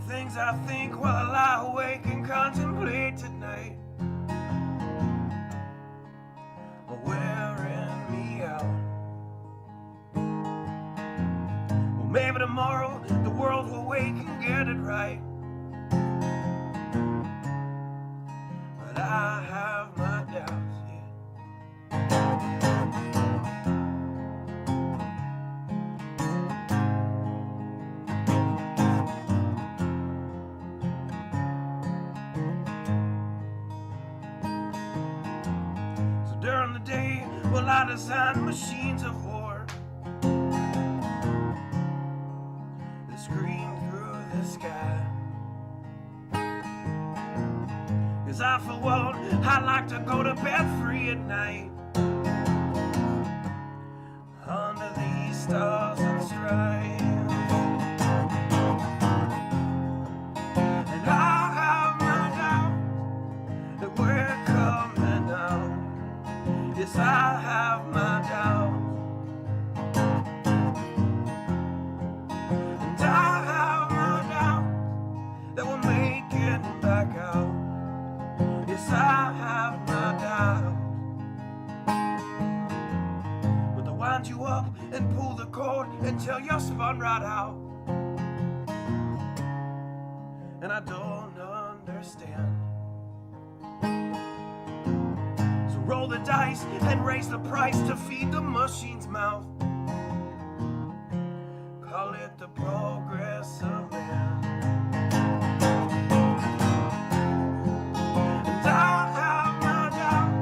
Things I think while I lie awake and contemplate tonight are wearing me out. Well, maybe tomorrow the world will wake and get it right, but I have my doubts, yeah. During the day, well, I design machines of war that scream through the sky. 'Cause I, for one, I like to go to bed free at night under these stars and stripes. And I have my doubts that we're coming out. Yes, I have my doubts, and I have my doubts that we'll make it back out. Yes, I have my doubts, but they'll wind you up and pull the cord until you're spun right out. And I don't understand. Roll the dice and raise the price to feed the machine's mouth. Call it the progress of man. And I have my doubts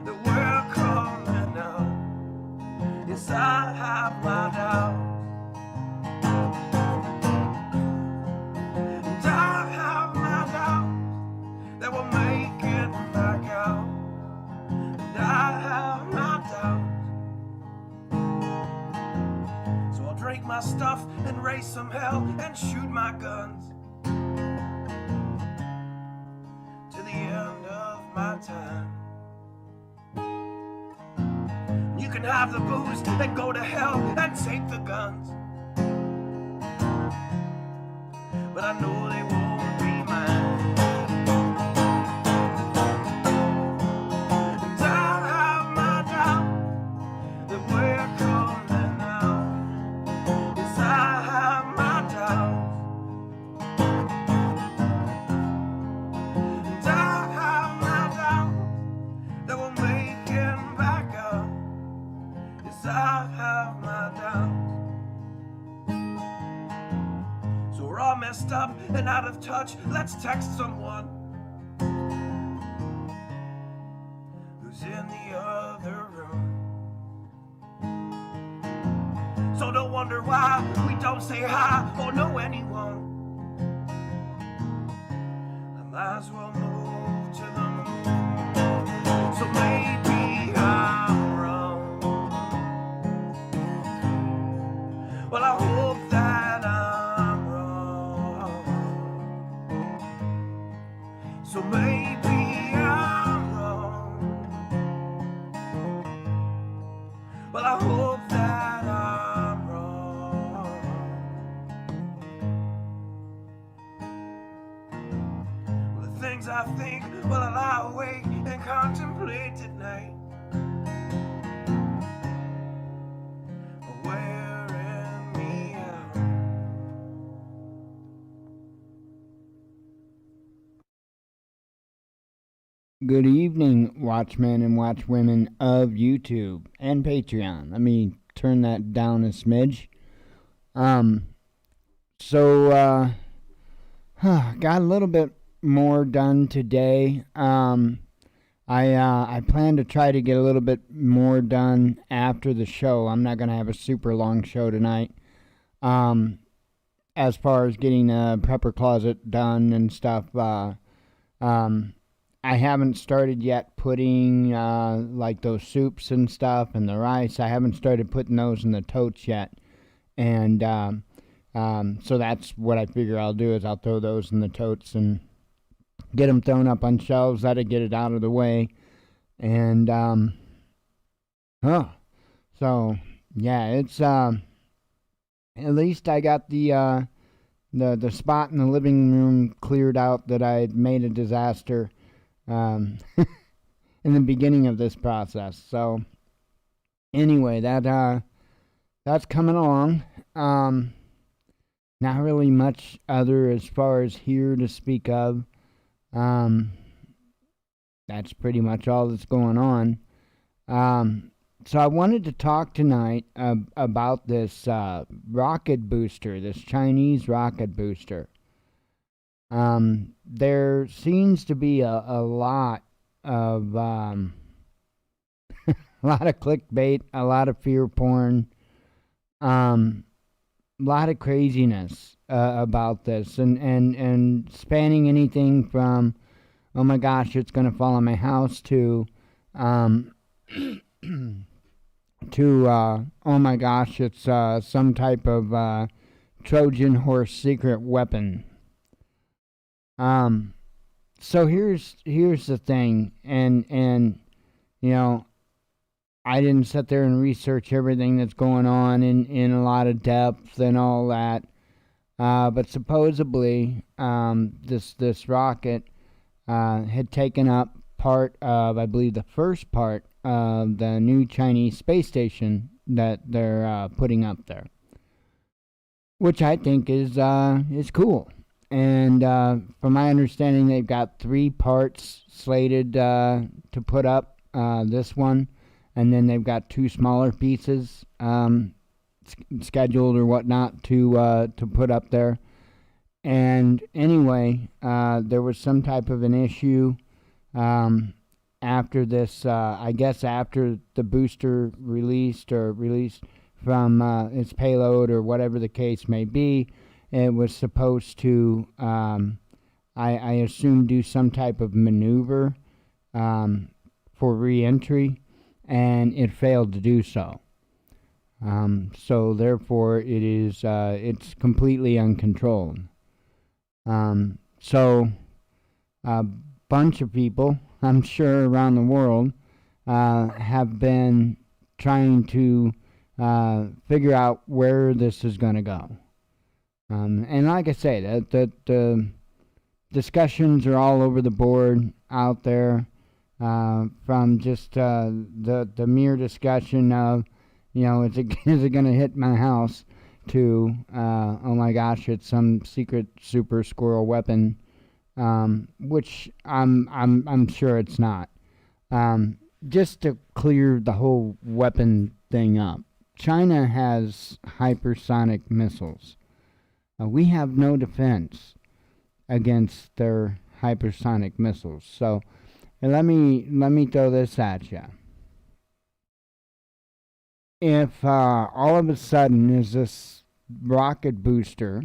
that we're coming out. Yes, I have my doubts. And I have my doubts that we'll make it back out. I have my doubts, so I'll drink my stuff and raise some hell and shoot my guns to the end of my time. You can have the booze and go to hell and take the guns, but I know they won't be mine. I have my doubts. So we're all messed up and out of touch. Let's text someone who's in the other room. So don't wonder why we don't say hi or know anyone. I might as well move to the moon. So maybe I'm wrong. Well, I hope that I'm wrong. So maybe I'm wrong. Well, I hope that I'm wrong. Well, the things I think while I lie awake and contemplate at night are wearing me out. Good evening, Watchmen and Watchwomen of YouTube and Patreon. Let me turn that down a smidge. Got a little bit more done today. I plan to try to get a little bit more done after the show. I'm not going to have a super long show tonight. As far as getting a prepper closet done and stuff, I haven't started yet putting like those soups and stuff and the rice. I haven't started putting those in the totes yet. And so that's what I figure I'll do is I'll throw those in the totes and get them thrown up on shelves. That'll get it out of the way. And so yeah, it's at least I got the the spot in the living room cleared out that I had made a disaster um, in the beginning of this process. So anyway, that's coming along. Not really much other as far as here to speak of. Um, that's pretty much all that's going on. So I wanted to talk tonight about this rocket booster, this Chinese rocket booster. There seems to be a lot of a lot of clickbait, a lot of fear porn, a lot of craziness about this, and spanning anything from, oh my gosh, it's going to fall on my house, to oh my gosh, it's some type of Trojan horse secret weapon. So here's the thing, and you know, I didn't sit there and research everything that's going on in a lot of depth and all that. But supposedly, this rocket had taken up part of, I believe, the first part of the new Chinese space station that they're putting up there, which I think is cool. And from my understanding, they've got 3 parts slated to put up this one, and then they've got 2 smaller pieces scheduled or whatnot to put up there. And anyway, there was some type of an issue after this. I guess after the booster released from its payload, or whatever the case may be, it was supposed to, I assume, do some type of maneuver for re-entry, and it failed to do so. So therefore, it's completely uncontrolled. So a bunch of people, I'm sure, around the world have been trying to figure out where this is going to go. And like I say, the discussions are all over the board out there, from just the mere discussion of, is it going to hit my house, to oh my gosh, it's some secret super squirrel weapon, which I'm sure it's not. Just to clear the whole weapon thing up, China has hypersonic missiles. We have no defense against their hypersonic missiles. So let me throw this at you. If all of a sudden, as this rocket booster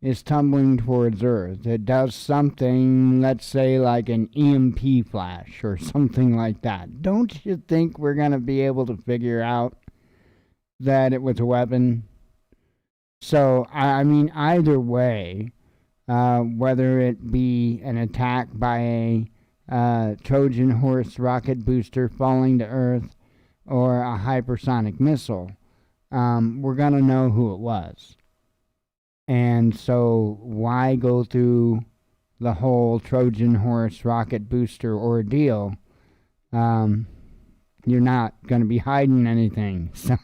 is tumbling towards Earth, it does something, let's say like an EMP flash or something like that, don't you think we're going to be able to figure out that it was a weapon? So, I mean, either way, whether it be an attack by a Trojan horse rocket booster falling to Earth, or a hypersonic missile, we're going to know who it was. And so why go through the whole Trojan horse rocket booster ordeal? You're not going to be hiding anything. So,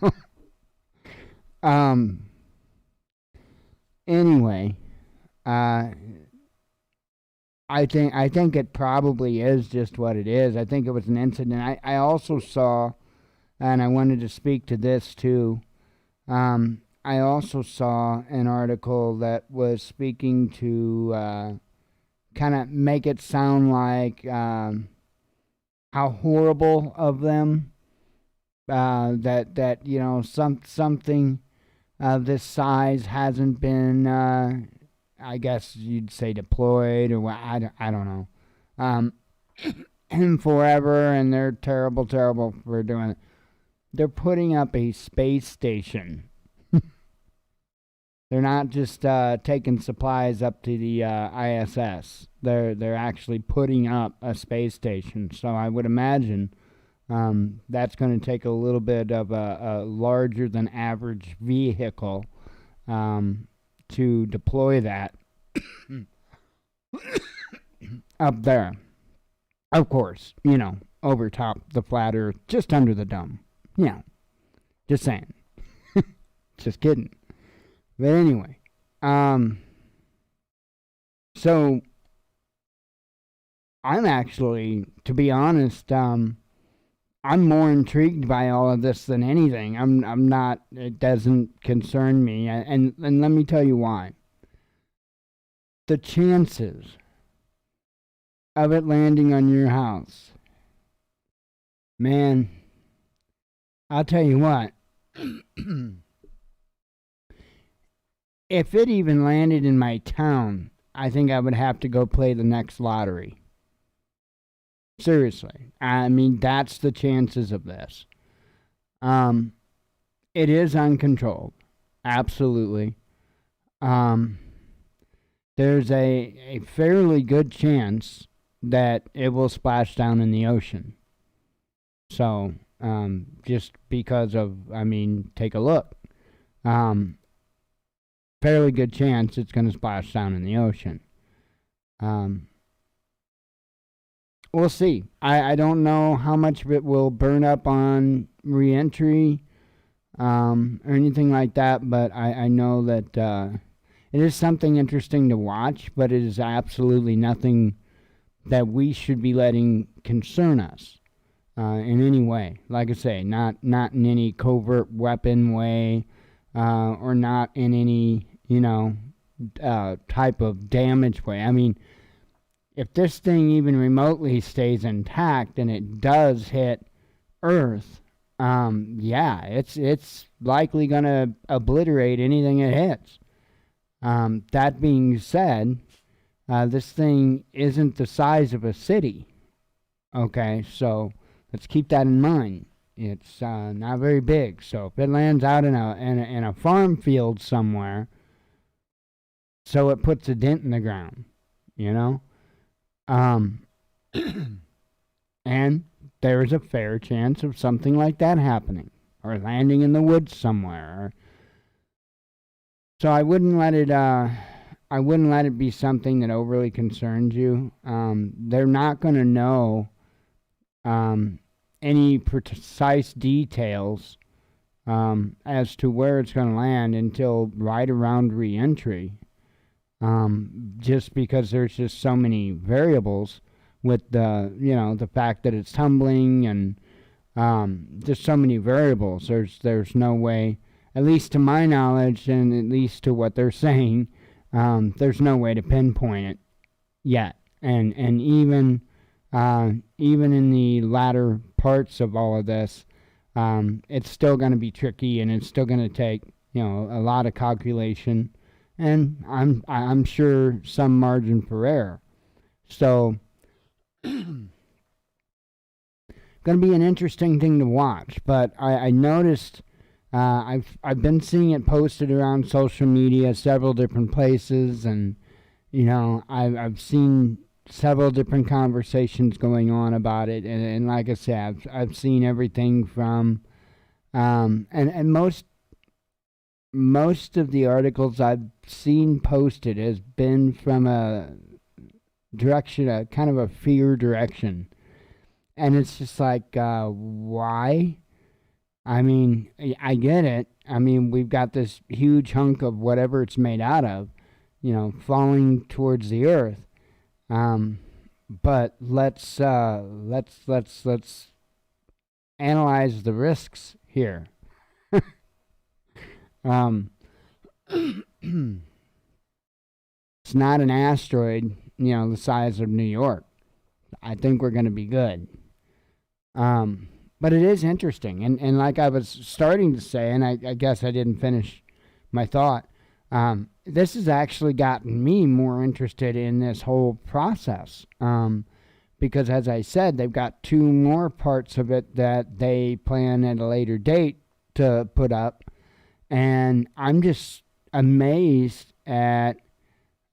anyway, I think it probably is just what it is. I think it was an incident. I also saw, and I wanted to speak to this too, I also saw an article that was speaking to kind of make it sound like how horrible of them that something of this size hasn't been, I guess you'd say, deployed, or what, I don't know, in forever, and they're terrible for doing it. They're putting up a space station. They're not just taking supplies up to the ISS. They're actually putting up a space station. So I would imagine that's going to take a little bit of a larger than average vehicle to deploy that up there. Of course, over top the flat Earth, just under the dome. Just saying. Just kidding. But anyway, so I'm actually, to be honest, I'm more intrigued by all of this than anything. I'm not. It doesn't concern me, and let me tell you why. The chances of it landing on your house, man. I'll tell you what. If it even landed in my town, I think I would have to go play the next lottery. Seriously. I mean, that's the chances of this. It is uncontrolled. Absolutely. There's a fairly good chance that it will splash down in the ocean. So, just because of, take a look. Fairly good chance it's going to splash down in the ocean. We'll see. I don't know how much of it will burn up on re-entry or anything like that, but I know that it is something interesting to watch, but it is absolutely nothing that we should be letting concern us in any way. Like I say, not in any covert weapon way or not in any, type of damage way. I mean, if this thing even remotely stays intact and it does hit Earth, it's likely going to obliterate anything it hits. That being said, this thing isn't the size of a city. Okay, so let's keep that in mind. It's not very big. So if it lands out in a farm field somewhere, so it puts a dent in the ground, and there is a fair chance of something like that happening, or landing in the woods somewhere. So I wouldn't let it be something that overly concerns you. They're not going to know any precise details as to where it's going to land until right around re-entry. Just because there's just so many variables with the fact that it's tumbling and just so many variables. There's no way, at least to my knowledge and at least to what they're saying, there's no way to pinpoint it yet. And even in the latter parts of all of this, it's still going to be tricky, and it's still going to take a lot of calculation, and I'm sure some margin for error. So, going to be an interesting thing to watch. But I noticed I've been seeing it posted around social media, several different places, and I've seen several different conversations going on about it, and like I said, I've seen everything from and most of the articles I've seen posted has been from a direction, a kind of a fear direction, and it's just like, why? I mean, I get it. I mean, we've got this huge hunk of whatever it's made out of, falling towards the earth. But let's analyze the risks here. It's not an asteroid, the size of New York. I think we're going to be good. But it is interesting. And like I was starting to say, and I guess I didn't finish my thought, this has actually gotten me more interested in this whole process. Because as I said, they've got 2 more parts of it that they plan at a later date to put up. And I'm just amazed at,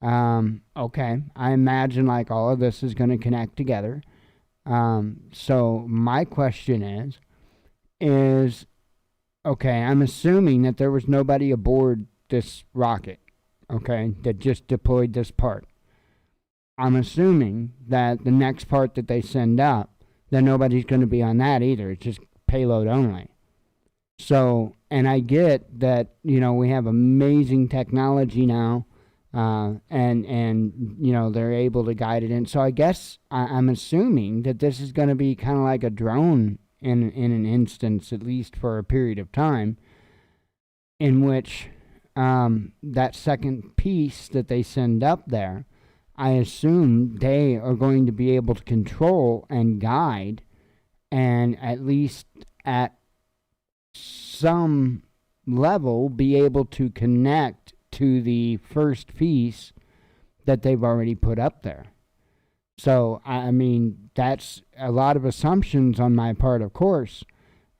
okay, I imagine like all of this is going to connect together. So my question is, okay, I'm assuming that there was nobody aboard this rocket. okay, that just deployed this part. I'm assuming that the next part that they send up, that nobody's going to be on that either. It's just payload only. So, and I get that, we have amazing technology now, and they're able to guide it in. So I guess I'm assuming that this is going to be kind of like a drone in an instance, at least for a period of time, in which that second piece that they send up there, I assume they are going to be able to control and guide, and at least at some level be able to connect to the first piece that they've already put up there. So, I mean, that's a lot of assumptions on my part, of course.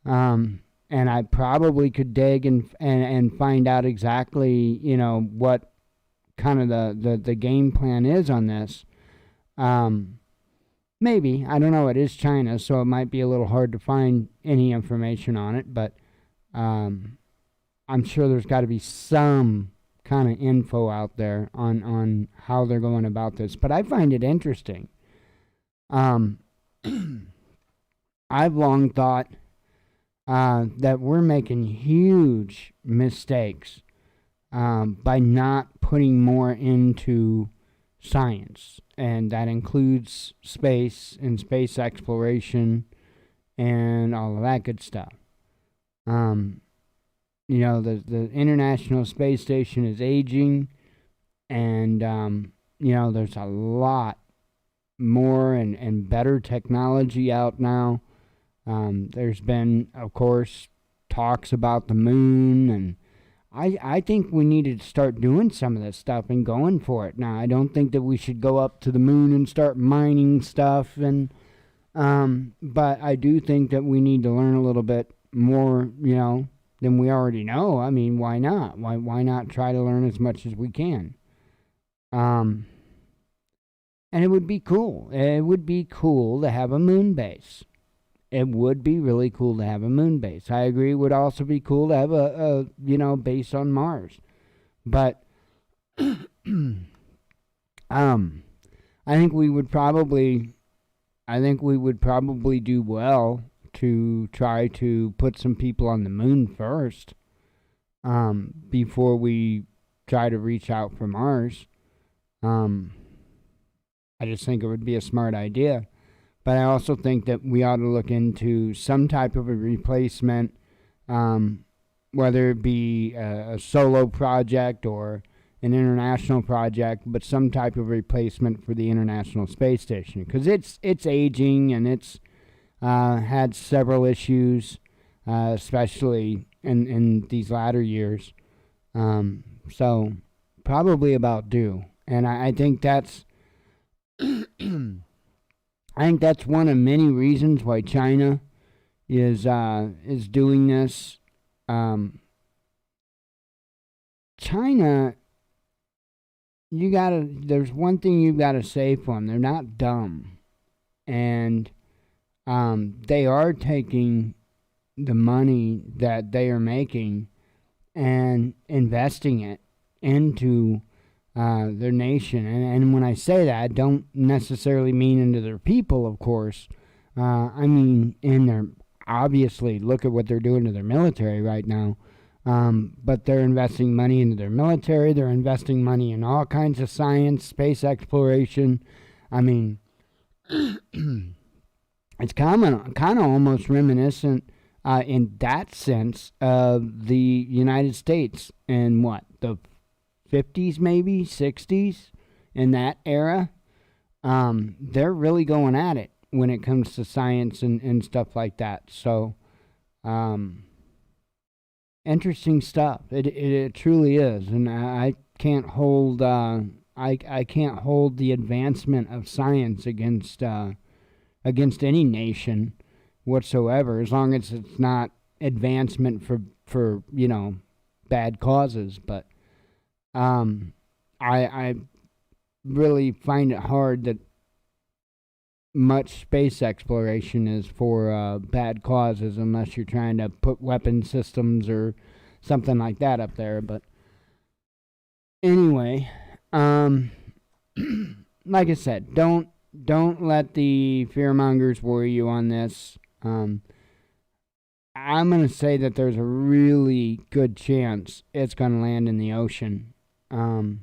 And I probably could dig and find out exactly, what kind of the game plan is on this. Maybe. I don't know. It is China, so it might be a little hard to find any information on it, but I'm sure there's got to be some kind of info out there on how they're going about this. But I find it interesting. I've long thought that we're making huge mistakes by not putting more into science, and that includes space and space exploration and all of that good stuff. The International Space Station is aging, and there's a lot more and better technology out now. There's been, of course, talks about the moon, and I think we need to start doing some of this stuff and going for it. Now, I don't think that we should go up to the moon and start mining stuff, and but I do think that we need to learn a little bit more, than we already know. I mean, why not? Why not try to learn as much as we can? And it would be cool. It would be cool to have a moon base. It would be really cool to have a moon base. I agree. It would also be cool to have a base on Mars. But I think we would probably do well to try to put some people on the moon first, before we try to reach out for Mars. I just think it would be a smart idea. But I also think that we ought to look into some type of a replacement, whether it be a solo project or an international project, but some type of replacement for the International Space Station, because it's aging, and it's had several issues, especially in these latter years. So probably about due, and I think that's I think that's one of many reasons why China is doing this. China, there's one thing you've got to say for them: they're not dumb, and they are taking the money that they are making and investing it into their nation. And when I say that, I don't necessarily mean into their people, of course. I mean in their, obviously, look at what they're doing to their military right now. But they're investing money into their military. They're investing money in all kinds of science, space exploration. I mean, it's kind of almost reminiscent in that sense of the United States in the 50s, maybe 60s, in that era. They're really going at it when it comes to science and stuff like that. So interesting stuff. It truly is, and I can't hold I can't hold the advancement of science against any nation whatsoever, as long as it's not advancement for bad causes. But I really find it hard that much space exploration is for bad causes, unless you're trying to put weapon systems or something like that up there. But Anyway, like I said, don't let the fearmongers worry you on this. I'm gonna say that there's a really good chance it's gonna land in the ocean. And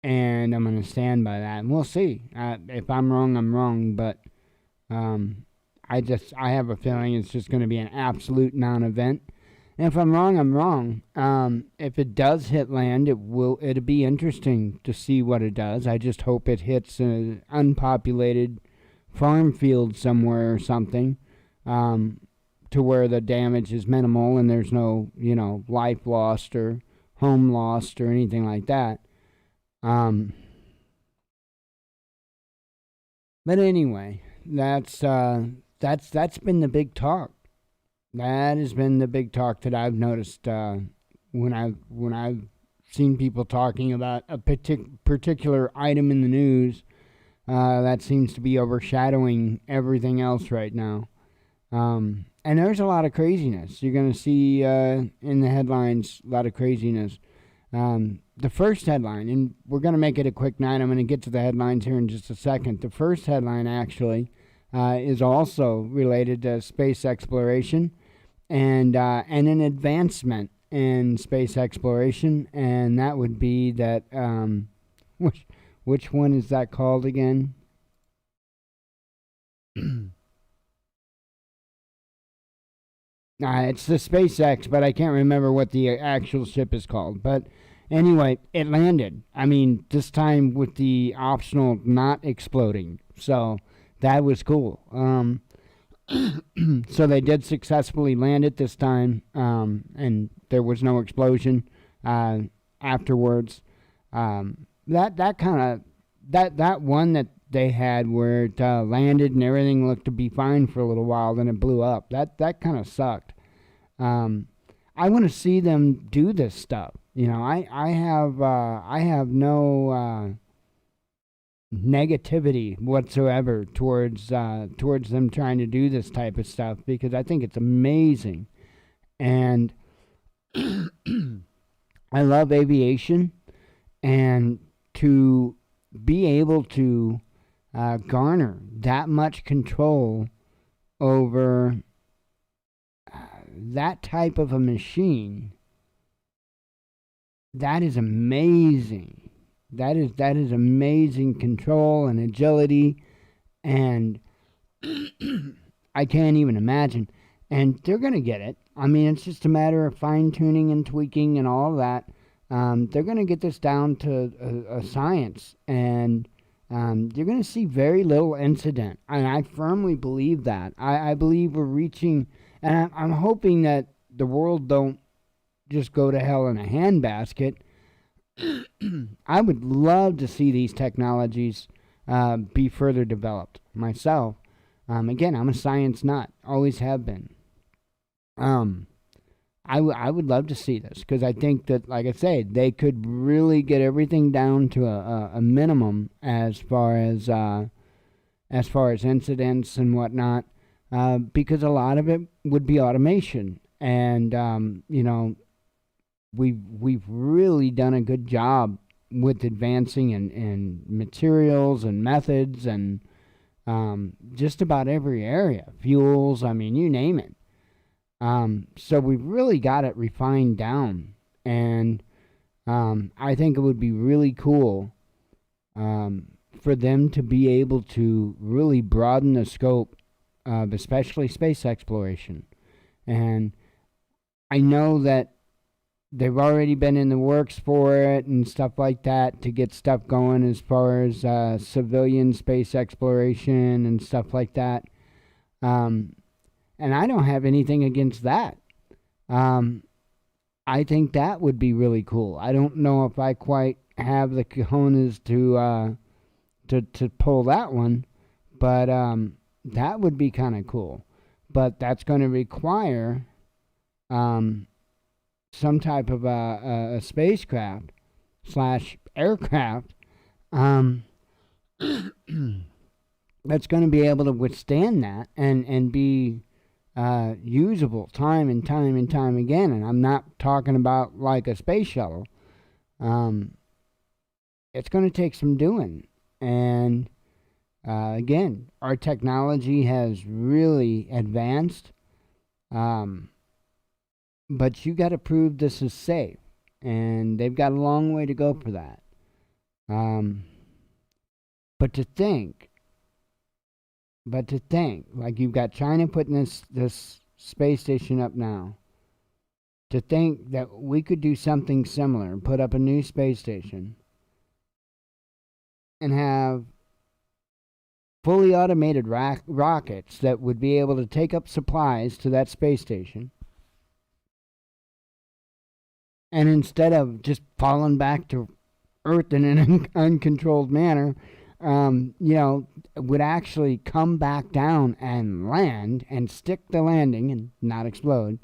I'm gonna stand by that, and we'll see. If I'm wrong, I'm wrong, but I have a feeling it's just gonna be an absolute non-event. And if I'm wrong, I'm wrong. If it does hit land, it'll be interesting to see what it does. I just hope it hits an unpopulated farm field somewhere or something, to where the damage is minimal and there's no, life lost or home lost or anything like that. But anyway, that's been the big talk. That has been the big talk that I've noticed when I've seen people talking about a particular item in the news that seems to be overshadowing everything else right now. And there's a lot of craziness. You're going to see in the headlines a lot of craziness. The first headline, and we're going to make it a quick night. I'm going to get to the headlines here in just a second. The first headline actually is also related to space exploration and an advancement in space exploration, and that would be that which one is that called again? It's the SpaceX, but I can't remember what the actual ship is called. But anyway, it landed. I mean, this time with the optional not exploding. So that was cool. So they did successfully land it this time, and there was no explosion afterwards. That one that they had where it landed and everything looked to be fine for a little while, then it blew up. That kind of sucked. I want to see them do this stuff. I have no negativity whatsoever towards them trying to do this type of stuff, because I think it's amazing, and I love aviation, and to be able to garner that much control over that type of a machine, that is amazing. That is amazing control and agility, and I can't even imagine. And they're going to get it. I mean, it's just a matter of fine-tuning and tweaking and all of that. They're going to get this down to a science, and you're going to see very little incident. And I firmly believe that. I believe we're reaching, and I'm hoping that the world don't just go to hell in a handbasket. I would love to see these technologies be further developed myself. Again, I'm a science nut, always have been. I would love to see this, because I think that, like I say, they could really get everything down to a minimum as far as incidents and whatnot, because a lot of it would be automation, and we've really done a good job with advancing in materials and methods and just about every area, fuels. I mean, you name it. So we've really got it refined down, and I think it would be really cool for them to be able to really broaden the scope of especially space exploration. And I know that they've already been in the works for it and stuff like that, to get stuff going as far as civilian space exploration and stuff like that. And I don't have anything against that. I think that would be really cool. I don't know if I quite have the cojones to pull that one, but that would be kind of cool. But that's going to require some type of a spacecraft / aircraft that's going to be able to withstand that and be usable time and time and time again. And I'm not talking about like a space shuttle. Um, it's going to take some doing. And again, our technology has really advanced, um, but you got to prove this is safe. And they've got a long way to go for that. Um, but to think, like you've got China putting this space station up now. To think that we could do something similar, put up a new space station, and have fully automated rockets that would be able to take up supplies to that space station. And instead of just falling back to Earth in an uncontrolled manner, would actually come back down and land and stick the landing and not explode,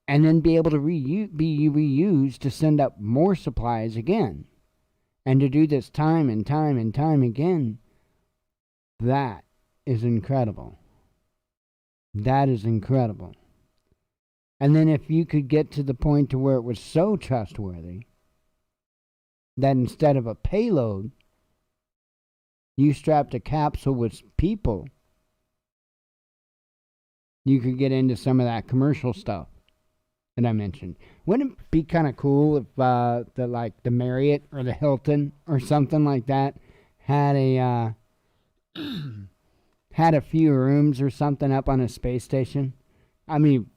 and then be able to be reused to send up more supplies again, and to do this time and time and time again. That is incredible. That is incredible. And then if you could get to the point to where it was so trustworthy that instead of a payload, you strapped a capsule with people, you could get into some of that commercial stuff that I mentioned. Wouldn't it be kind of cool if the Marriott or the Hilton or something like that had a had a few rooms or something up on a space station? I mean,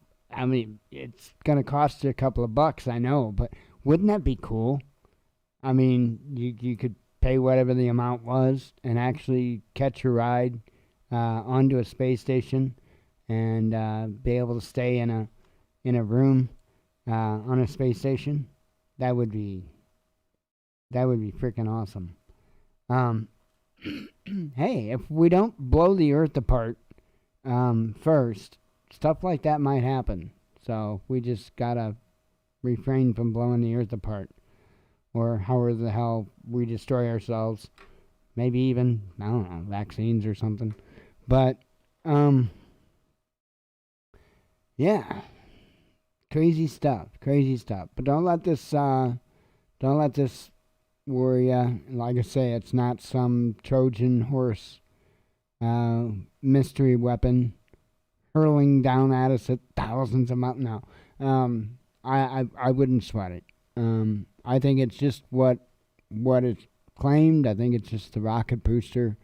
it's gonna cost you a couple of bucks, I know, but wouldn't that be cool? I mean, you could pay whatever the amount was and actually catch a ride onto a space station and be able to stay in a room on a space station. That would be freaking awesome. Hey, if we don't blow the Earth apart first, stuff like that might happen. So we just gotta refrain from blowing the Earth apart, or however the hell we destroy ourselves. Maybe even, I don't know, vaccines or something. But yeah, crazy stuff. But don't let this worry you. Like I say, it's not some Trojan horse mystery weapon hurling down at us at thousands of miles. No, I wouldn't sweat it. I think it's just what it's claimed. I think it's just the rocket booster,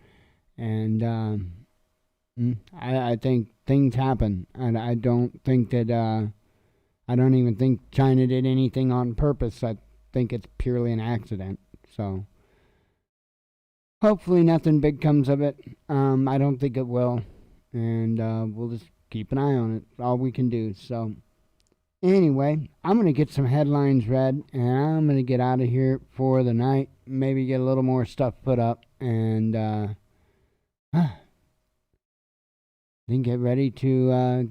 and I think things happen, and I don't think that I don't even think China did anything on purpose. I think it's purely an accident. So hopefully nothing big comes of it. I don't think it will, and we'll just keep an eye on it. It's all we can do. So anyway, I'm going to get some headlines read, and I'm going to get out of here for the night. Maybe get a little more stuff put up, and then get ready to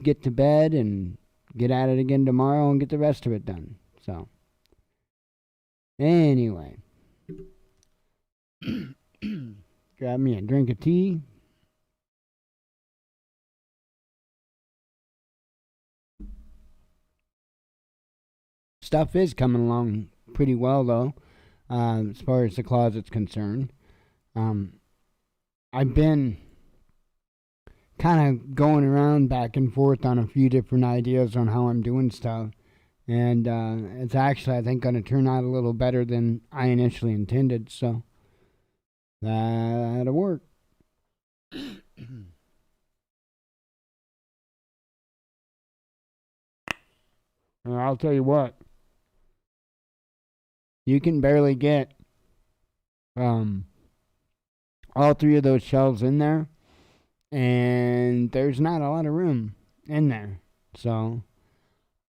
get to bed and get at it again tomorrow and get the rest of it done. So anyway, grab me a drink of tea. Stuff is coming along pretty well, though, as far as the closet's concerned. I've been kind of going around back and forth on a few different ideas on how I'm doing stuff. And it's actually, I think, going to turn out a little better than I initially intended. So that'll work. And I'll tell you what, you can barely get all three of those shelves in there, and there's not a lot of room in there. So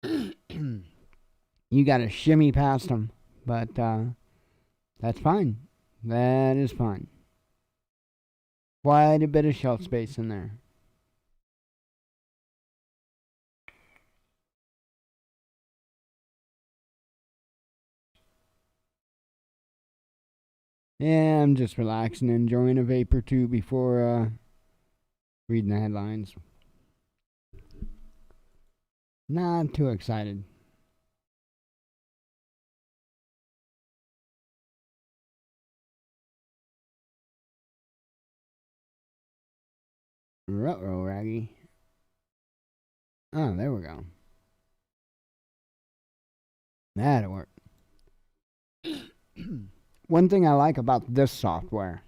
you got to shimmy past them, but that's fine. That is fine. Quite a bit of shelf space in there. Yeah, I'm just relaxing, enjoying a vape or two before reading the headlines. Not too excited. Ruh-roh, Raggy. Oh, there we go. That'll work. One thing I like about this software,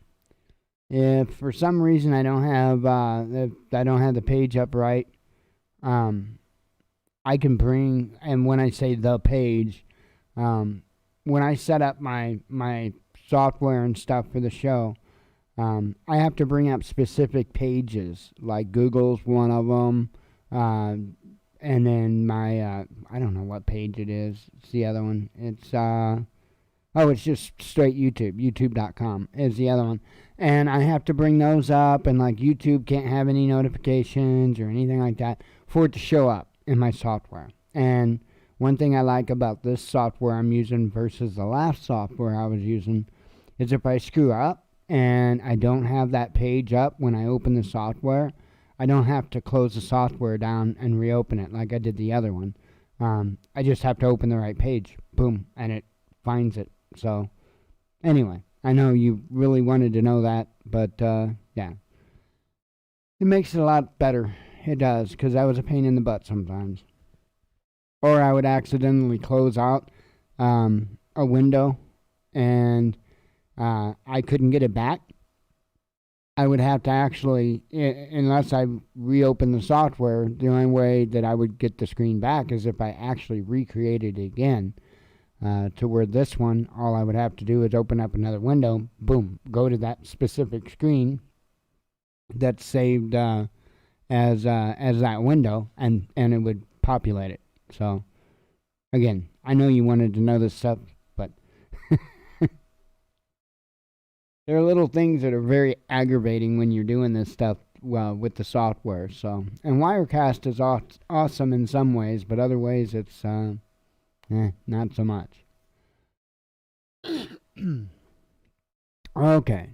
if for some reason I don't have the page up right, I can bring, and when I say the page, when I set up my software and stuff for the show, I have to bring up specific pages, like Google's one of them, and then my, I don't know what page it is. It's the other one. It's, it's just straight YouTube. YouTube.com is the other one. And I have to bring those up, and like YouTube can't have any notifications or anything like that for it to show up in my software. And one thing I like about this software I'm using versus the last software I was using is if I screw up and I don't have that page up when I open the software, I don't have to close the software down and reopen it like I did the other one. I just have to open the right page. Boom, and it finds it. So, anyway, I know you really wanted to know that, but yeah. It makes it a lot better. It does, because that was a pain in the butt sometimes. Or I would accidentally close out a window and I couldn't get it back. I would have to actually, unless I reopen the software, the only way that I would get the screen back is if I actually recreated it again. To where this one, all I would have to do is open up another window, boom, go to that specific screen that's saved as that window, and it would populate it. So, again, I know you wanted to know this stuff, but there are little things that are very aggravating when you're doing this stuff with the software. So, and Wirecast is awesome in some ways, but other ways it's not so much. Okay.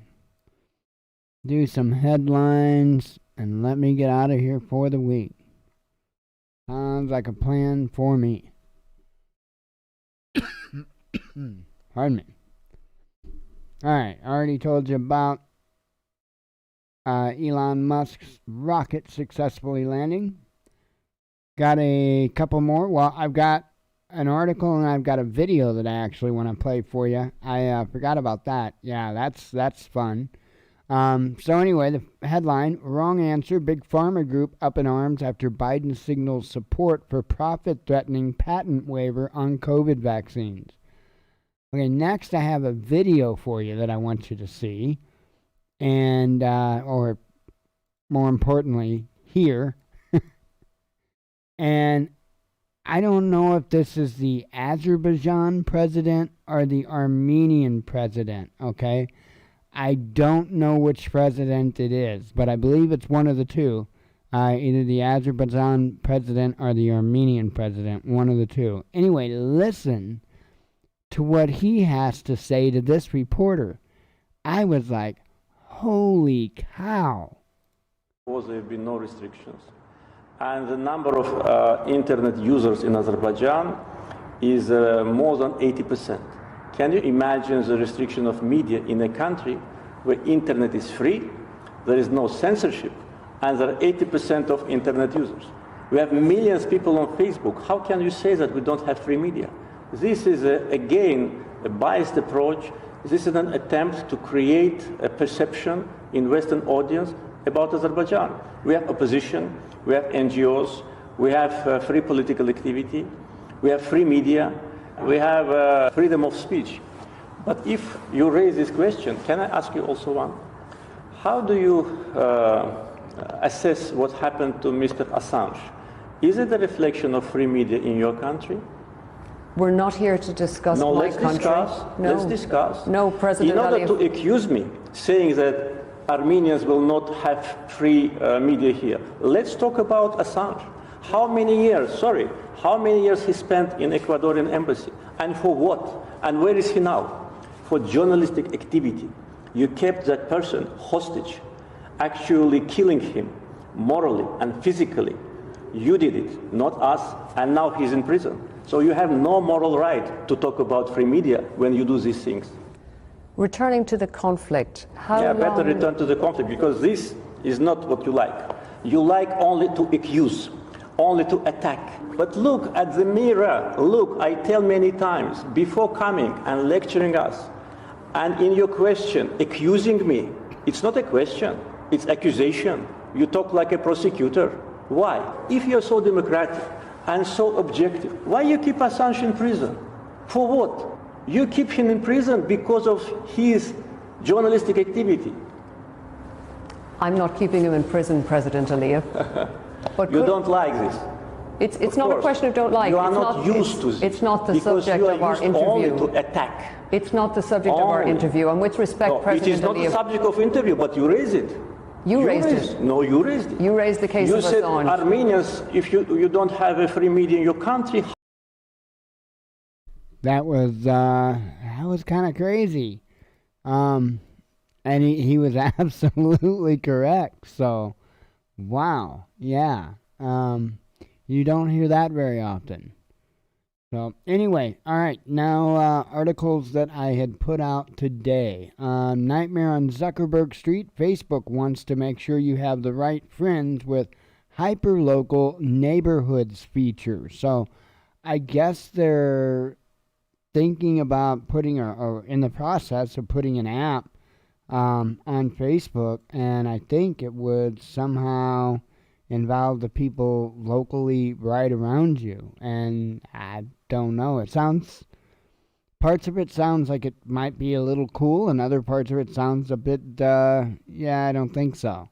Do some headlines and let me get out of here for the week. Sounds like a plan for me. Pardon me. Alright, I already told you about Elon Musk's rocket successfully landing. Got a couple more. Well, I've got an article and I've got a video that I actually want to play for you. I forgot about that. Yeah, that's fun. So anyway, the headline, wrong answer, Big Pharma Group up in arms after Biden signals support for profit-threatening patent waiver on COVID vaccines. Okay, next I have a video for you that I want you to see. And, or more importantly, hear. And I don't know if this is the Azerbaijan president or the Armenian president, okay? I don't know which president it is, but I believe it's one of the two. Either the Azerbaijan president or the Armenian president, one of the two. Anyway, listen to what he has to say to this reporter. I was like, holy cow. There have been no restrictions. And the number of internet users in Azerbaijan is more than 80%. Can you imagine the restriction of media in a country where internet is free, there is no censorship, and there are 80% of internet users? We have millions of people on Facebook. How can you say that we don't have free media? This is, again, a biased approach. This is an attempt to create a perception in Western audience about Azerbaijan. We have opposition, we have NGOs, we have free political activity, we have free media, we have freedom of speech. But if you raise this question, can I ask you also one? How do you assess what happened to Mr. Assange? Is it a reflection of free media in your country? We're not here to discuss my country. Let's discuss. No, President In order Aliyev. to accuse me, saying that Armenians will not have free media here, let's talk about Assange. How many years he spent in Ecuadorian embassy? And for what? And where is he now? For journalistic activity. You kept that person hostage, actually killing him morally and physically. You did it, not us, and now he's in prison. So you have no moral right to talk about free media when you do these things. Returning to the conflict, how long... Better return to the conflict, because this is not what you like. You like only to accuse, only to attack. But look at the mirror. Look, I tell many times, before coming and lecturing us, and in your question, accusing me, it's not a question, it's accusation. You talk like a prosecutor. Why? If you're so democratic and so objective, why you keep Assange in prison? For what? You keep him in prison because of his journalistic activity. I'm not keeping him in prison, President Aliyev. But you don't like this. It's not a question of don't like. You are it's not used to this. It's not the subject of our interview. Only to attack. It's not the subject of our interview. And with respect, President Aliyev... It is not the subject of interview, but you raise it. You raised it. No, you raised it. You raised the case of Assange. You said Armenians, if you don't have a free media in your country... That was kind of crazy. And he was absolutely correct. So, wow. Yeah. You don't hear that very often. So, anyway, all right. Now, articles that I had put out today. Nightmare on Zuckerberg Street. Facebook wants to make sure you have the right friends with hyperlocal neighborhoods feature. So, I guess they're thinking about putting, or in the process of putting an app on Facebook, and I think it would somehow involve the people locally right around you. And I don't know. Parts of it sounds like it might be a little cool, and other parts of it sounds a bit, I don't think so.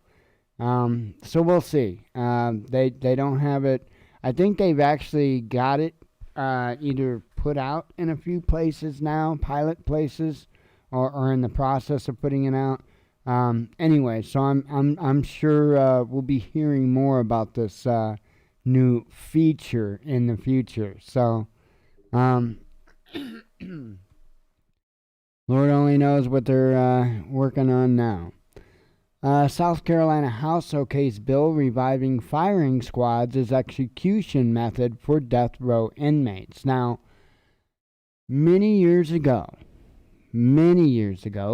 So we'll see. They don't have it. I think they've actually got it either put out in a few places now, pilot places, or in the process of putting it out. Anyway, so I'm sure we'll be hearing more about this new feature in the future. So, Lord only knows what they're working on now. South Carolina House okay's bill reviving firing squads as execution method for death row inmates. Now, many years ago,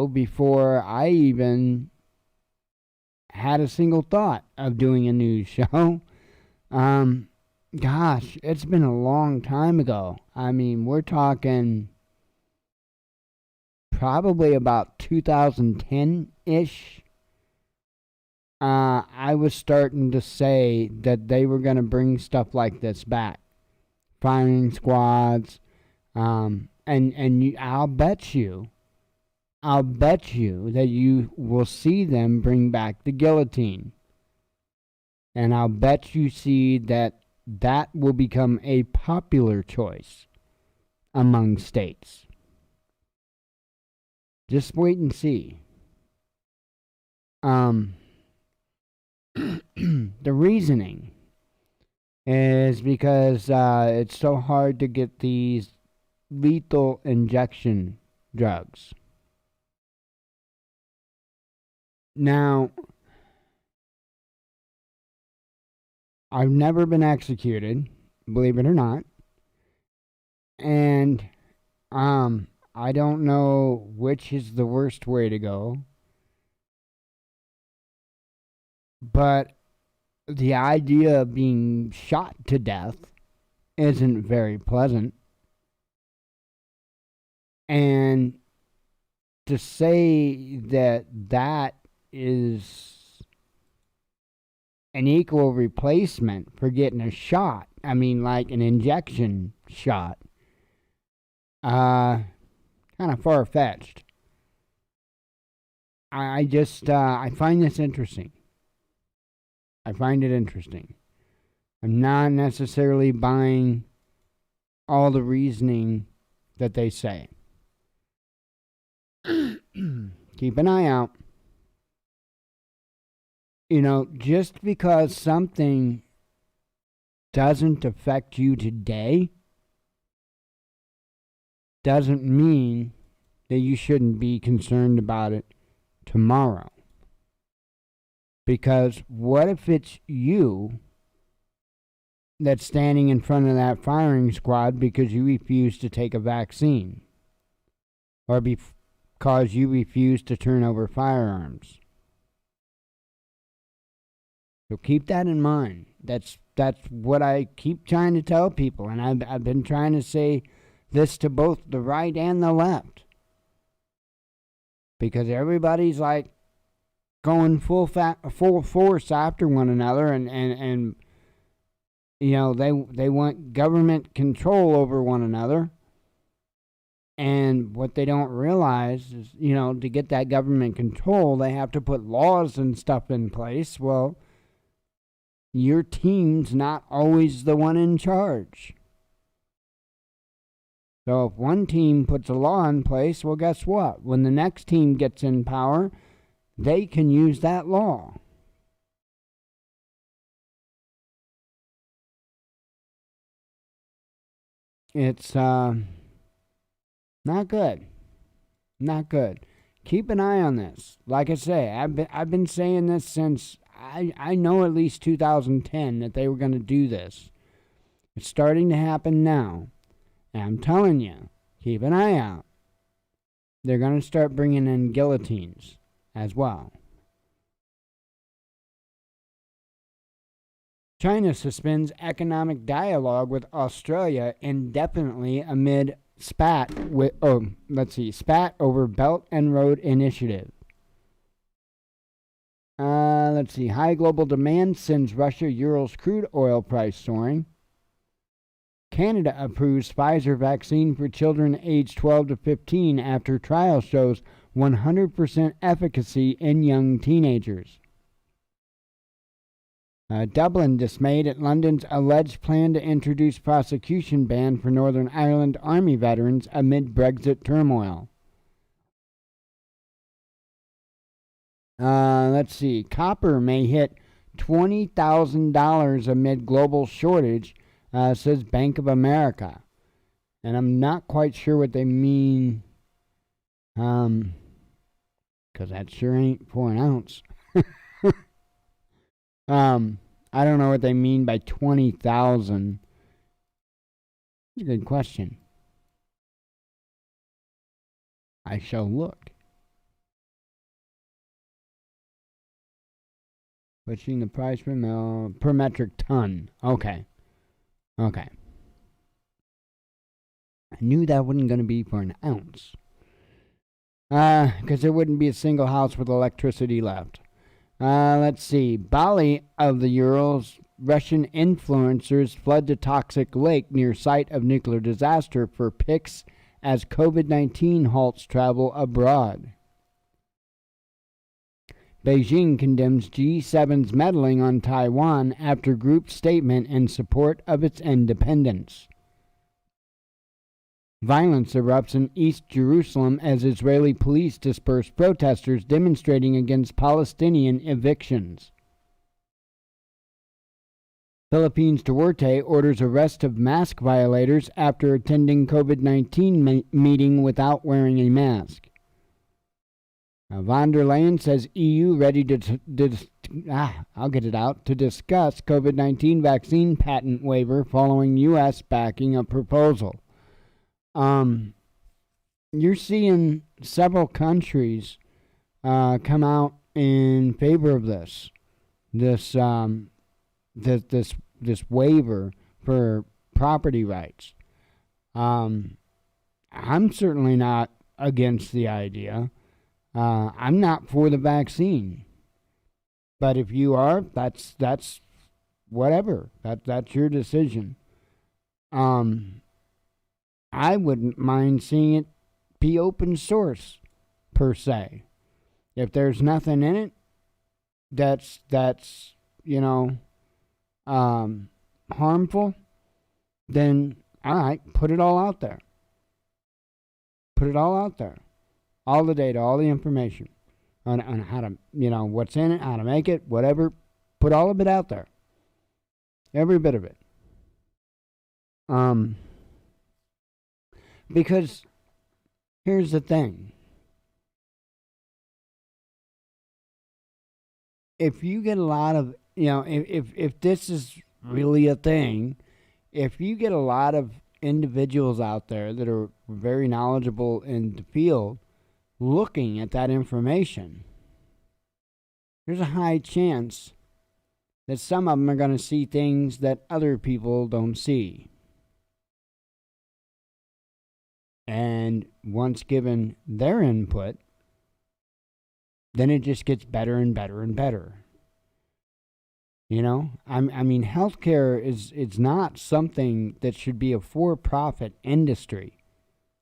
before I even had a single thought of doing a news show, gosh, it's been a long time ago. I mean, we're talking probably about 2010-ish. I was starting to say that they were going to bring stuff like this back. Firing squads, and I'll bet you that you will see them bring back the guillotine. And I'll bet you see that will become a popular choice among states. Just wait and see. The reasoning is because it's so hard to get these lethal injection drugs. Now, I've never been executed, believe it or not, and I don't know which is the worst way to go, but the idea of being shot to death isn't very pleasant. And to say that is an equal replacement for getting a shot, I mean, like an injection shot, kind of far-fetched. I find this interesting. I find it interesting. I'm not necessarily buying all the reasoning that they say. Keep an eye out. You know, just because something doesn't affect you today doesn't mean that you shouldn't be concerned about it tomorrow. Because what if it's you that's standing in front of that firing squad because you refuse to take a vaccine? Or because you refuse to turn over firearms? So keep that in mind. That's what I keep trying to tell people, and I've been trying to say this to both the right and the left, because everybody's like going full force after one another, and you know, they want government control over one another. And what they don't realize is, you know, to get that government control, they have to put laws and stuff in place. Well, your team's not always the one in charge. So if one team puts a law in place, well, guess what? When the next team gets in power, they can use that law. It's not good. Not good. Keep an eye on this. Like I say, I've been saying this since I know at least 2010 that they were going to do this. It's starting to happen now. And I'm telling you, keep an eye out. They're going to start bringing in guillotines as well. China suspends economic dialogue with Australia indefinitely amid spat over Belt and Road Initiative. High global demand sends Russia Urals crude oil price soaring. Canada approves Pfizer vaccine for children aged 12 to 15 after trial shows 100% efficacy in young teenagers. Dublin dismayed at London's alleged plan to introduce prosecution ban for Northern Ireland Army veterans amid Brexit turmoil. Copper may hit $20,000 amid global shortage, says Bank of America. And I'm not quite sure what they mean, because that sure ain't for an ounce. I don't know what they mean by 20,000. That's a good question. I shall look. Pushing the price per metric ton. Okay. I knew that wasn't going to be for an ounce. Because there wouldn't be a single house with electricity left. Bali of the Urals, Russian influencers flood to toxic lake near site of nuclear disaster for pics as COVID-19 halts travel abroad. Beijing condemns G7's meddling on Taiwan after group statement in support of its independence. Violence erupts in East Jerusalem as Israeli police disperse protesters demonstrating against Palestinian evictions. Philippines Duarte orders arrest of mask violators after attending COVID-19 meeting without wearing a mask. Von der Leyen says EU ready to discuss COVID-19 vaccine patent waiver following U.S. backing a proposal. You're seeing several countries come out in favor of this waiver for property rights. I'm certainly not against the idea. I'm not for the vaccine, but if you are, that's whatever. That's your decision. I wouldn't mind seeing it be open source, per se. If there's nothing in it that's harmful, then all right, put it all out there. Put it all out there. All the data, all the information on how to, what's in it, how to make it, whatever. Put all of it out there. Every bit of it. Because here's the thing. If you get a lot of, if this is really a thing, if you get a lot of individuals out there that are very knowledgeable in the field looking at that information, there's a high chance that some of them are going to see things that other people don't see. And once given their input, then it just gets better and better and better. You know, I mean, healthcare is not something that should be a for-profit industry.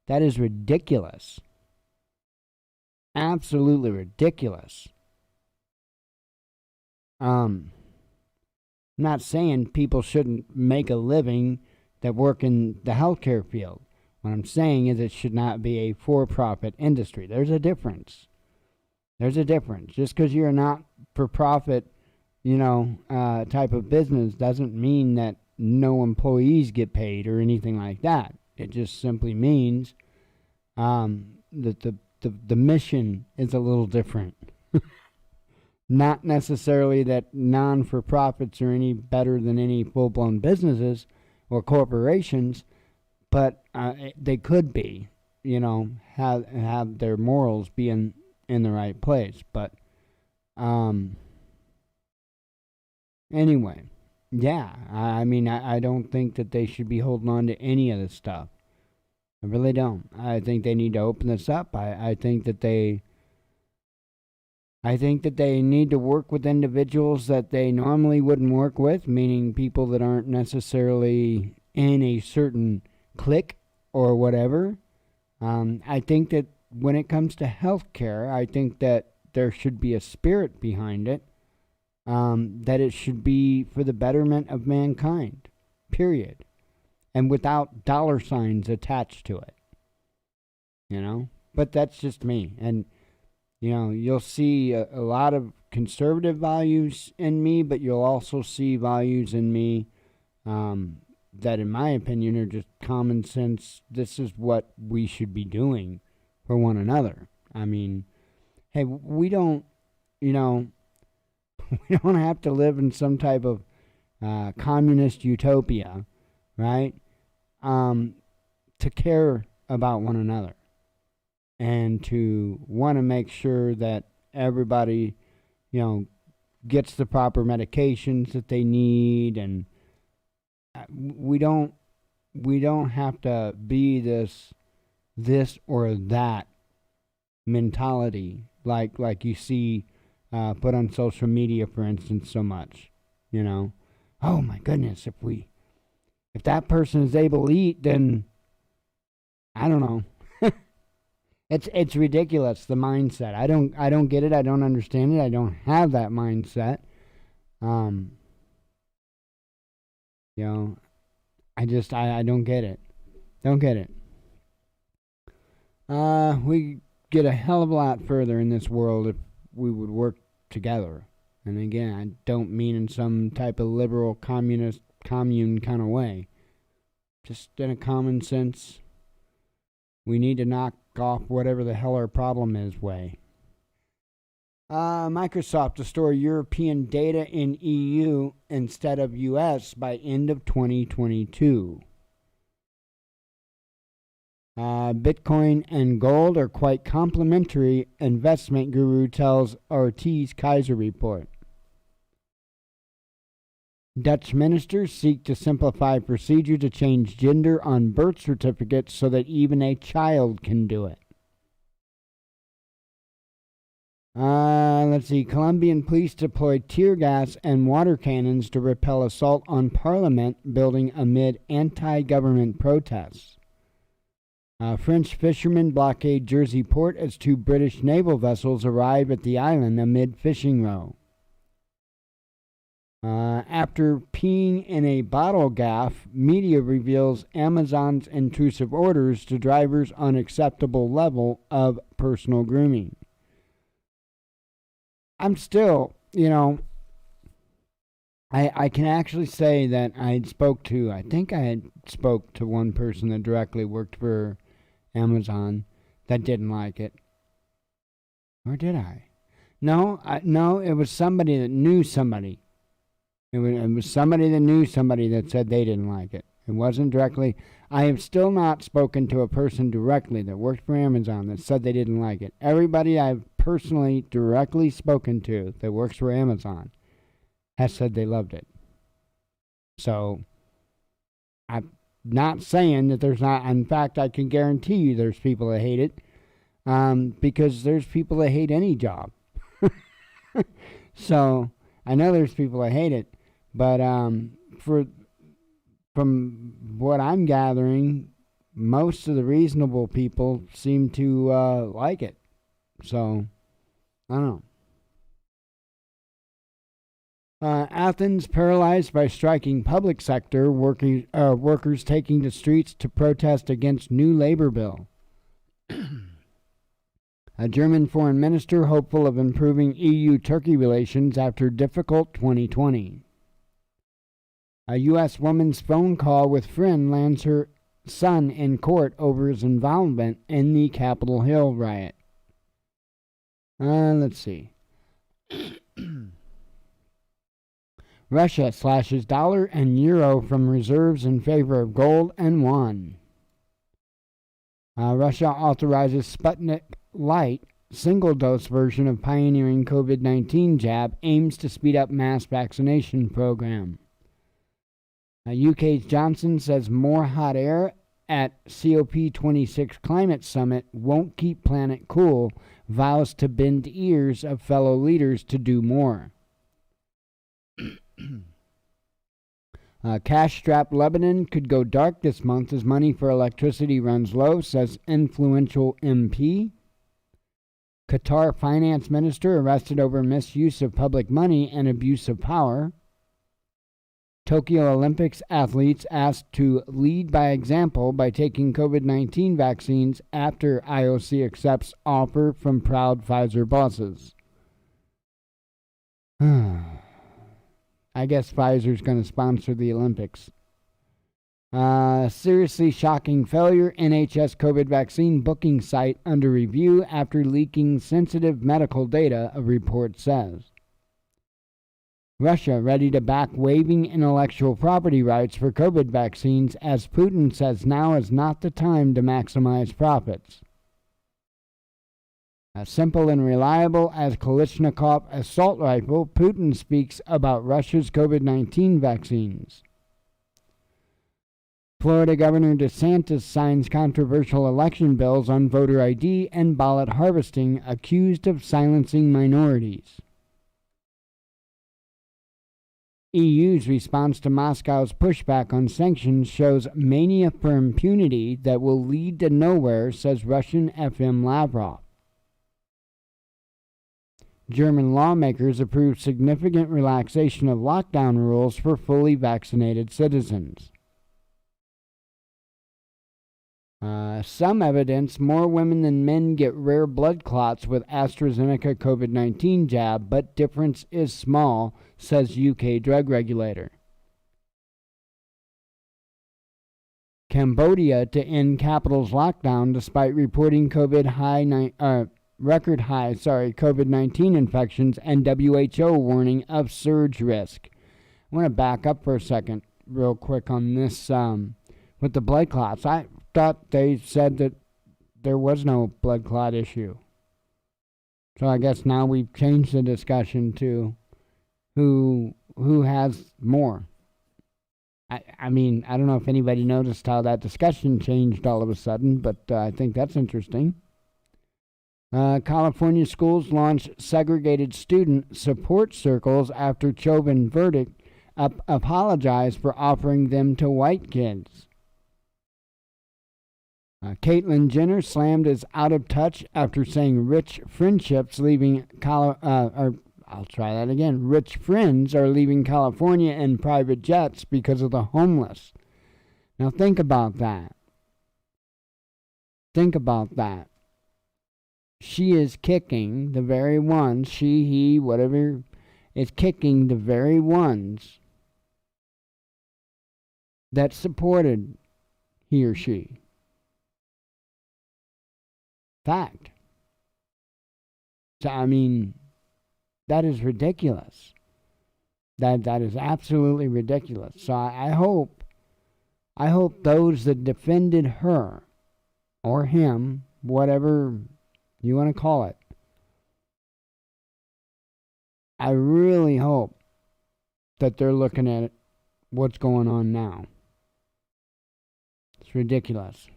That is ridiculous. Absolutely ridiculous. I'm not saying people shouldn't make a living that work in the healthcare field. What I'm saying is it should not be a for-profit industry. There's a difference. There's a difference. Just because you're a not-for-profit, type of business doesn't mean that no employees get paid or anything like that. It just simply means that the mission is a little different. Not necessarily that non-for-profits are any better than any full-blown businesses or corporations, but they could be, have their morals be in the right place. But anyway, yeah, I mean, I don't think that they should be holding on to any of this stuff. I really don't. I think they need to open this up. I think that they need to work with individuals that they normally wouldn't work with, meaning people that aren't necessarily in a certain clique or whatever. I think that when it comes to healthcare, I think that there should be a spirit behind it, that it should be for the betterment of mankind, period. And without dollar signs attached to it, But that's just me. And, you'll see a lot of conservative values in me, but you'll also see values in me that, in my opinion, are just common sense. This is what we should be doing for one another. I mean, hey, we don't, we don't have to live in some type of communist utopia, right? To care about one another and to want to make sure that everybody, gets the proper medications that they need, and we don't have to be this or that mentality like you see put on social media, for instance, so much. Oh my goodness, if that person is able to eat, then I don't know. It's ridiculous, the mindset. I don't get it. I don't understand it. I don't have that mindset. I don't get it. Don't get it. We get a hell of a lot further in this world if we would work together. And again, I don't mean in some type of liberal communist commune kind of way. Just in a common sense, we need to knock off whatever the hell our problem is way. Microsoft to store European data in EU instead of US by end of 2022. Bitcoin and gold are quite complementary, investment guru tells Ortiz Kaiser report. Dutch ministers seek to simplify procedure to change gender on birth certificates so that even a child can do it. Let's see. Colombian police deployed tear gas and water cannons to repel assault on Parliament building amid anti-government protests. French fishermen blockade Jersey port as two British naval vessels arrive at the island amid fishing row. After peeing in a bottle gaff, media reveals Amazon's intrusive orders to drivers' unacceptable level of personal grooming. I'm still, I can actually say that I spoke to one person that directly worked for Amazon that didn't like it. Or did I? No, it was somebody that knew somebody. It was somebody that knew somebody that said they didn't like it. It wasn't directly. I have still not spoken to a person directly that worked for Amazon that said they didn't like it. Everybody I've personally directly spoken to that works for Amazon has said they loved it. So I'm not saying that there's not. In fact, I can guarantee you there's people that hate it, because there's people that hate any job. So I know there's people that hate it, but from what I'm gathering, most of the reasonable people seem to like it. So I don't know. Athens paralyzed by striking public sector workers taking to streets to protest against new labor bill. A German foreign minister hopeful of improving EU-Turkey relations after difficult 2020. A U.S. woman's phone call with friend lands her son in court over his involvement in the Capitol Hill riot. Let's see. Russia slashes dollar and euro from reserves in favor of gold and won. Russia authorizes Sputnik Light, single-dose version of pioneering COVID-19 jab, aims to speed up mass vaccination program. UK's Johnson says more hot air at COP26 climate summit won't keep planet cool, vows to bend ears of fellow leaders to do more. Cash-strapped Lebanon could go dark this month as money for electricity runs low, says influential MP. Qatar finance minister arrested over misuse of public money and abuse of power. Tokyo Olympics athletes asked to lead by example by taking COVID-19 vaccines after IOC accepts offer from proud Pfizer bosses. I guess Pfizer's going to sponsor the Olympics. Seriously shocking failure. NHS COVID vaccine booking site under review after leaking sensitive medical data, a report says. Russia ready to back waiving intellectual property rights for COVID vaccines as Putin says now is not the time to maximize profits. As simple and reliable as Kalashnikov assault rifle, Putin speaks about Russia's COVID-19 vaccines. Florida Governor DeSantis signs controversial election bills on voter ID and ballot harvesting, accused of silencing minorities. EU's response to Moscow's pushback on sanctions shows mania for impunity that will lead to nowhere, says Russian FM Lavrov. German lawmakers approved significant relaxation of lockdown rules for fully vaccinated citizens. Some evidence more women than men get rare blood clots with AstraZeneca COVID-19 jab, but difference is small, says UK drug regulator. Cambodia to end capital's lockdown despite reporting record high COVID-19 infections and WHO warning of surge risk. I want to back up for a second real quick on this with the blood clots. I thought they said that there was no blood clot issue. So I guess now we've changed the discussion to who has more. I mean, I don't know if anybody noticed how that discussion changed all of a sudden, but I think that's interesting. California schools launch segregated student support circles after Chauvin verdict apologized for offering them to white kids. Caitlyn Jenner slammed as out of touch after saying rich friendships leaving rich friends are leaving California in private jets because of the homeless. Now think about that. Think about that. She is kicking the very ones, she, he, whatever, is kicking the very ones that supported he or she. Fact. So, I mean, that is ridiculous. That is absolutely ridiculous. So I hope those that defended her or him, whatever you want to call it, I really hope that they're looking at what's going on now. It's ridiculous.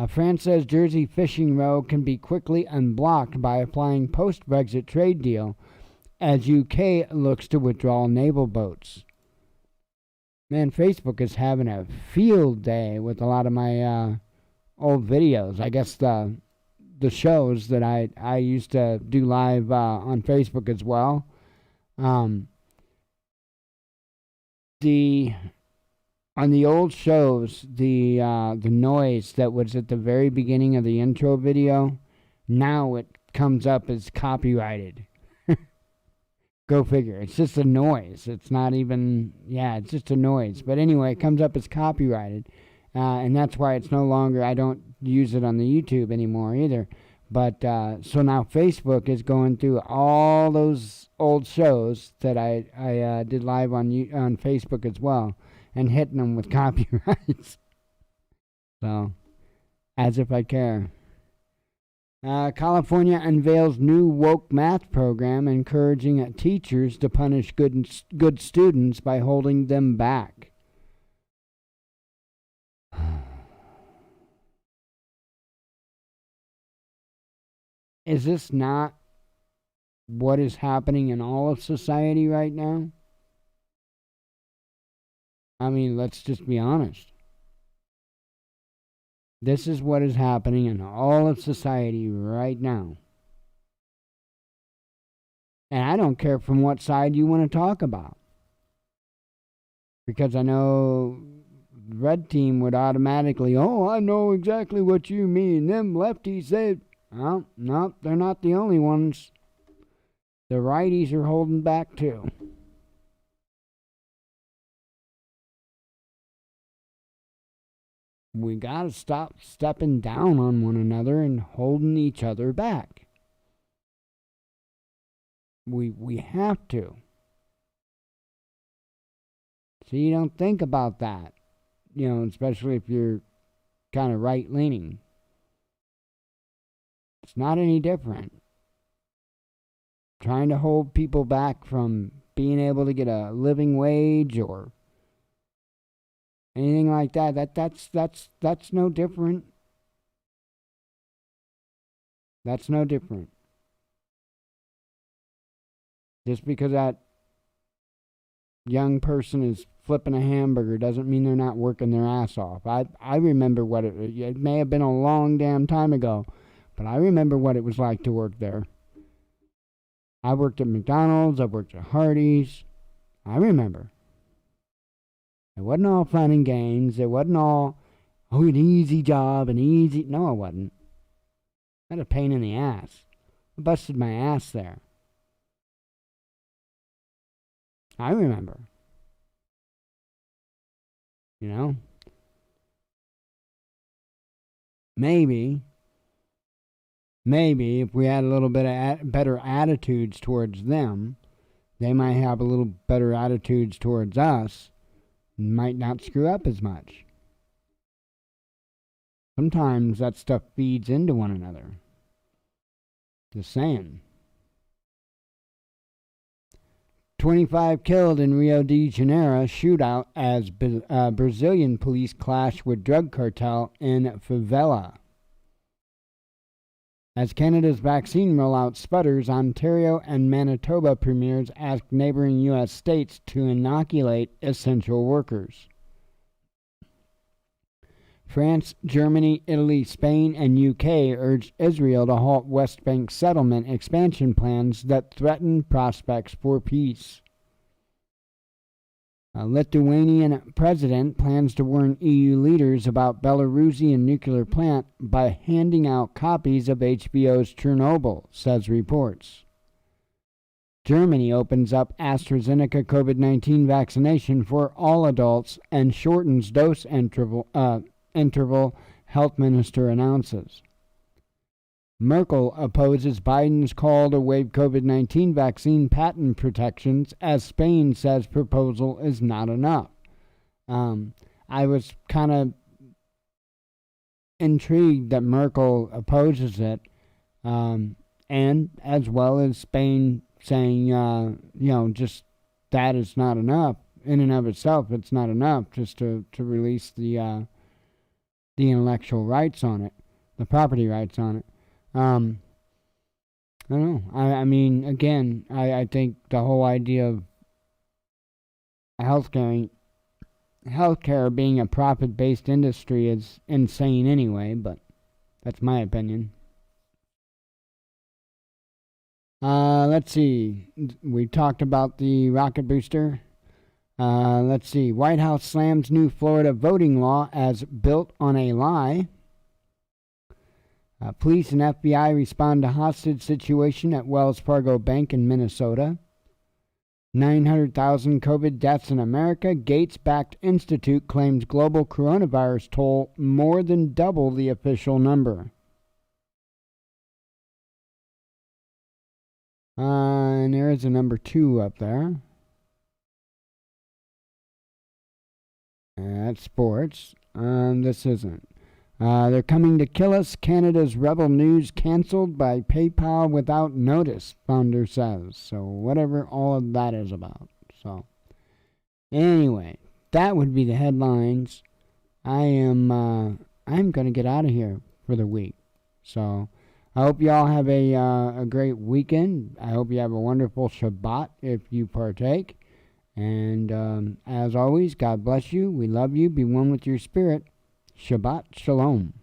France says Jersey fishing row can be quickly unblocked by applying post-Brexit trade deal as UK looks to withdraw naval boats. Man, Facebook is having a field day with a lot of my old videos. I guess the shows that I used to do live on Facebook as well. On the old shows, the noise that was at the very beginning of the intro video, now it comes up as copyrighted. Go figure. It's just a noise. It's not even, it's just a noise. But anyway, it comes up as copyrighted. And that's why it's no longer, I don't use it on the YouTube anymore either. But so now Facebook is going through all those old shows that I did live on Facebook as well and hitting them with copyrights. So, as if I care. California unveils new woke math program encouraging teachers to punish good students by holding them back. Is this not what is happening in all of society right now? I mean, let's just be honest. This is what is happening in all of society right now. And I don't care from what side you want to talk about. Because I know the red team would automatically, I know exactly what you mean. Them lefties, no, they're not the only ones. The righties are holding back too. We gotta stop stepping down on one another and holding each other back. We have to. So you don't think about that, especially if you're kind of right-leaning. It's not any different. Trying to hold people back from being able to get a living wage or anything like that, that's no different. That's no different. Just because that young person is flipping a hamburger doesn't mean they're not working their ass off. I remember what it may have been a long damn time ago, but I remember what it was like to work there. I worked at McDonald's, I worked at Hardee's. I remember. It wasn't all fun and games. It wasn't all, an easy job, No, it wasn't. I had a pain in the ass. I busted my ass there. I remember. Maybe if we had a little bit of better attitudes towards them, they might have a little better attitudes towards us. Might not screw up as much. Sometimes that stuff feeds into one another. Just saying. 25 killed in Rio de Janeiro shootout as Brazilian police clash with drug cartel in favela. As Canada's vaccine rollout sputters, Ontario and Manitoba premiers ask neighboring U.S. states to inoculate essential workers. France, Germany, Italy, Spain, and UK urged Israel to halt West Bank settlement expansion plans that threaten prospects for peace. A Lithuanian president plans to warn EU leaders about Belarusian nuclear plant by handing out copies of HBO's Chernobyl, says reports. Germany opens up AstraZeneca COVID-19 vaccination for all adults and shortens dose interval, health minister announces. Merkel opposes Biden's call to waive COVID-19 vaccine patent protections as Spain says proposal is not enough. I was kind of intrigued that Merkel opposes it, and as well as Spain saying, just that is not enough. In and of itself, it's not enough just to release the intellectual rights on it, the property rights on it. I don't know. I mean, again, I think the whole idea of healthcare being a profit-based industry is insane anyway, but that's my opinion. Let's see. We talked about the rocket booster. Let's see. White House slams new Florida voting law as built on a lie. Police and FBI respond to hostage situation at Wells Fargo Bank in Minnesota. 900,000 COVID deaths in America. Gates-backed institute claims global coronavirus toll more than double the official number. And there is a number 2 up there. That's sports. This isn't. They're coming to kill us. Canada's Rebel News canceled by PayPal without notice, founder says. So whatever all of that is about. So anyway, that would be the headlines. I'm going to get out of here for the week. So I hope you all have a great weekend. I hope you have a wonderful Shabbat if you partake. And as always, God bless you. We love you. Be one with your spirit. Shabbat Shalom.